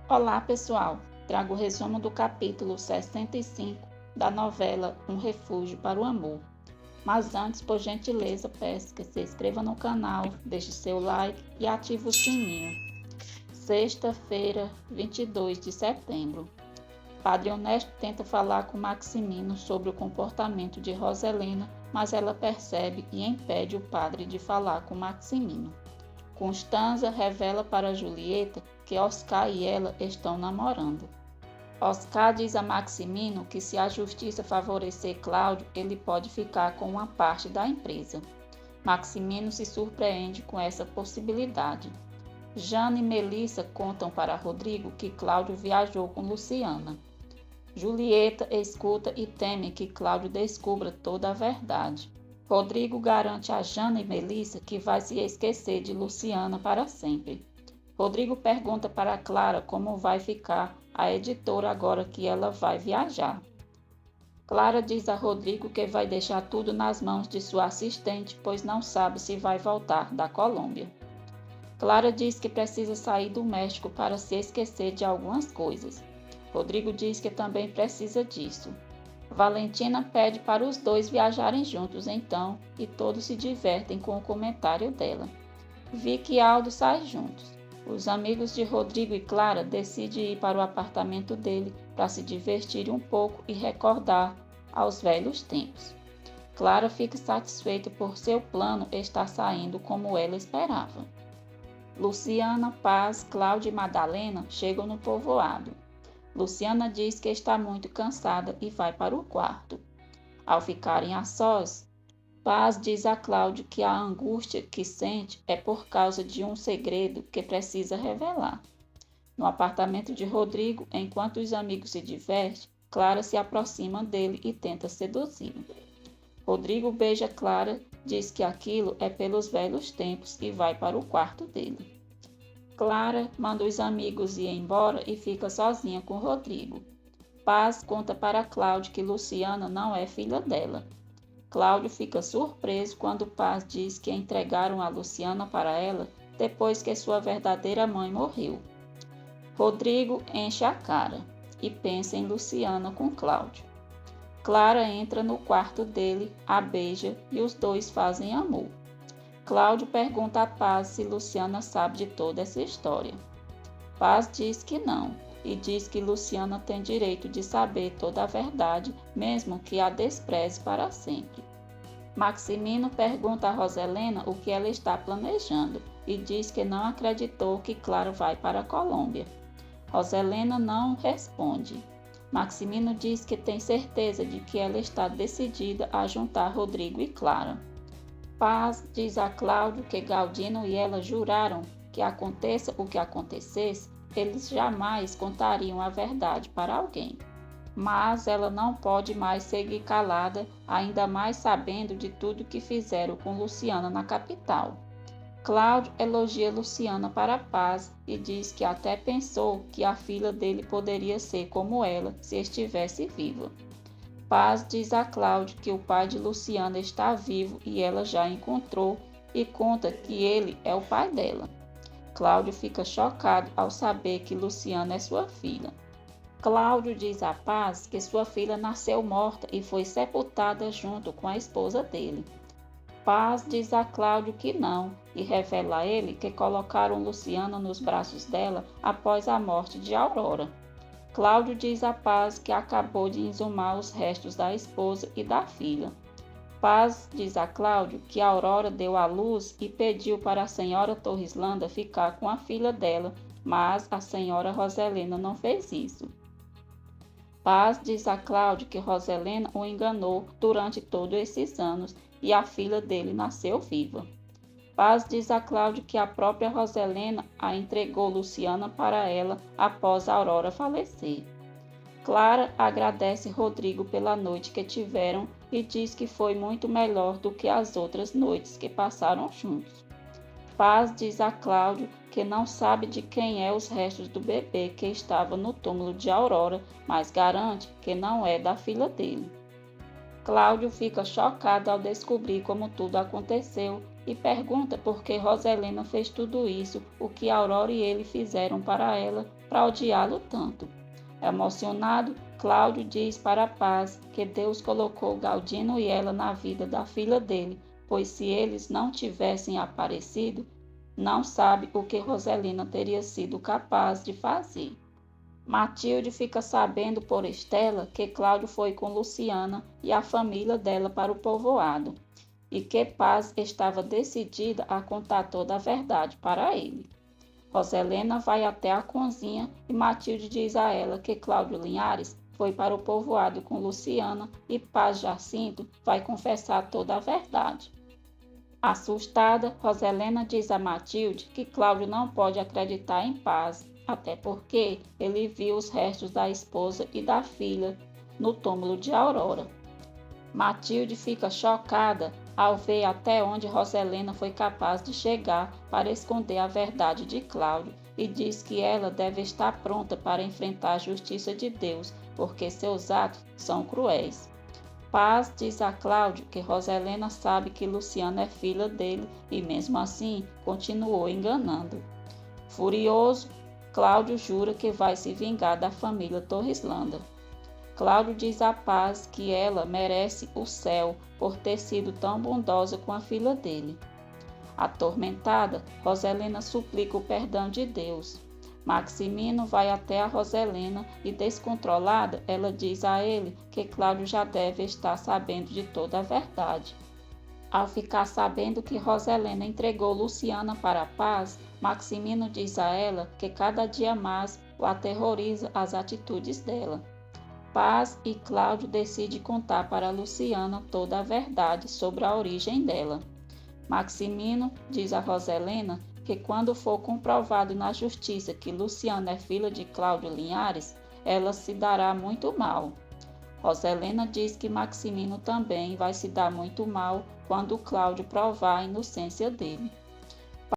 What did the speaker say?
Olá, pessoal! Trago o resumo do capítulo 65 da novela Um Refúgio para o Amor. Mas antes, por gentileza, peço que se inscreva no canal, deixe seu like e ative o sininho. Sexta-feira, 22 de setembro. Padre Honesto tenta falar com Maximino sobre o comportamento de Roselena, mas ela percebe e impede o padre de falar com Maximino. Constanza revela para Julieta que Oscar e ela estão namorando. Oscar diz a Maximino que se a justiça favorecer Cláudio, ele pode ficar com uma parte da empresa. Maximino se surpreende com essa possibilidade. Jana e Melissa contam para Rodrigo que Cláudio viajou com Luciana. Julieta escuta e teme que Cláudio descubra toda a verdade. Rodrigo garante a Jana e Melissa que vai se esquecer de Luciana para sempre. Rodrigo pergunta para Clara como vai ficar a editora agora que ela vai viajar. Clara diz a Rodrigo que vai deixar tudo nas mãos de sua assistente, pois não sabe se vai voltar da Colômbia. Clara diz que precisa sair do México para se esquecer de algumas coisas. Rodrigo diz que também precisa disso. Valentina pede para os dois viajarem juntos então e todos se divertem com o comentário dela. Vicky e Aldo saem juntos. Os amigos de Rodrigo e Clara decidem ir para o apartamento dele para se divertir um pouco e recordar aos velhos tempos. Clara fica satisfeita por seu plano estar saindo como ela esperava. Luciana, Paz, Cláudia e Madalena chegam no povoado. Luciana diz que está muito cansada e vai para o quarto. Ao ficarem a sós, Paz diz a Cláudio que a angústia que sente é por causa de um segredo que precisa revelar. No apartamento de Rodrigo, enquanto os amigos se divertem, Clara se aproxima dele e tenta seduzi-lo. Rodrigo beija Clara, diz que aquilo é pelos velhos tempos e vai para o quarto dele. Clara manda os amigos ir embora e fica sozinha com Rodrigo. Paz conta para Cláudio que Luciana não é filha dela. Cláudio fica surpreso quando Paz diz que entregaram a Luciana para ela depois que sua verdadeira mãe morreu. Rodrigo enche a cara e pensa em Luciana com Cláudio. Clara entra no quarto dele, a beija e os dois fazem amor. Cláudio pergunta a Paz se Luciana sabe de toda essa história. Paz diz que não e diz que Luciana tem direito de saber toda a verdade, mesmo que a despreze para sempre. Maximino pergunta a Roselena o que ela está planejando e diz que não acreditou que Clara vai para a Colômbia. Roselena não responde. Maximino diz que tem certeza de que ela está decidida a juntar Rodrigo e Clara. Paz diz a Cláudio que Galdino e ela juraram que aconteça o que acontecesse, eles jamais contariam a verdade para alguém. Mas ela não pode mais seguir calada, ainda mais sabendo de tudo que fizeram com Luciana na capital. Cláudio elogia Luciana para Paz e diz que até pensou que a filha dele poderia ser como ela se estivesse viva. Paz diz a Cláudio que o pai de Luciana está vivo e ela já encontrou e conta que ele é o pai dela. Cláudio fica chocado ao saber que Luciana é sua filha. Cláudio diz a Paz que sua filha nasceu morta e foi sepultada junto com a esposa dele. Paz diz a Cláudio que não e revela a ele que colocaram Luciana nos braços dela após a morte de Aurora. Cláudio diz a Paz que acabou de exumar os restos da esposa e da filha. Paz diz a Cláudio que Aurora deu à luz e pediu para a senhora Torrislanda ficar com a filha dela, mas a senhora Roselena não fez isso. Paz diz a Cláudio que Roselena o enganou durante todos esses anos e a filha dele nasceu viva. Paz diz a Cláudio que a própria Roselena a entregou Luciana para ela após a Aurora falecer. Clara agradece Rodrigo pela noite que tiveram e diz que foi muito melhor do que as outras noites que passaram juntos. Paz diz a Cláudio que não sabe de quem é os restos do bebê que estava no túmulo de Aurora, mas garante que não é da filha dele. Cláudio fica chocado ao descobrir como tudo aconteceu e pergunta por que Roselena fez tudo isso, o que Aurora e ele fizeram para ela, para odiá-lo tanto? Emocionado, Cláudio diz para Paz que Deus colocou Galdino e ela na vida da filha dele, pois se eles não tivessem aparecido, não sabe o que Roselina teria sido capaz de fazer. Matilde fica sabendo por Estela que Cláudio foi com Luciana e a família dela para o povoado, e que Paz estava decidida a contar toda a verdade para ele. Roselena vai até a cozinha e Matilde diz a ela que Cláudio Linhares foi para o povoado com Luciana e Paz Jacinto vai confessar toda a verdade. Assustada, Roselena diz a Matilde que Cláudio não pode acreditar em Paz, até porque ele viu os restos da esposa e da filha no túmulo de Aurora. Matilde fica chocada ao ver até onde Roselena foi capaz de chegar para esconder a verdade de Cláudio e diz que ela deve estar pronta para enfrentar a justiça de Deus, porque seus atos são cruéis. Paz diz a Cláudio que Roselena sabe que Luciana é filha dele e mesmo assim continuou enganando. Furioso, Cláudio jura que vai se vingar da família Torreslanda. Cláudio diz a Paz que ela merece o céu por ter sido tão bondosa com a filha dele. Atormentada, Roselena suplica o perdão de Deus. Maximino vai até a Roselena e, descontrolada, ela diz a ele que Cláudio já deve estar sabendo de toda a verdade. Ao ficar sabendo que Roselena entregou Luciana para a Paz, Maximino diz a ela que cada dia mais o aterroriza as atitudes dela. Paz e Cláudio decidem contar para Luciana toda a verdade sobre a origem dela. Maximino diz a Roselena que quando for comprovado na justiça que Luciana é filha de Cláudio Linhares, ela se dará muito mal. Roselena diz que Maximino também vai se dar muito mal quando Cláudio provar a inocência dele.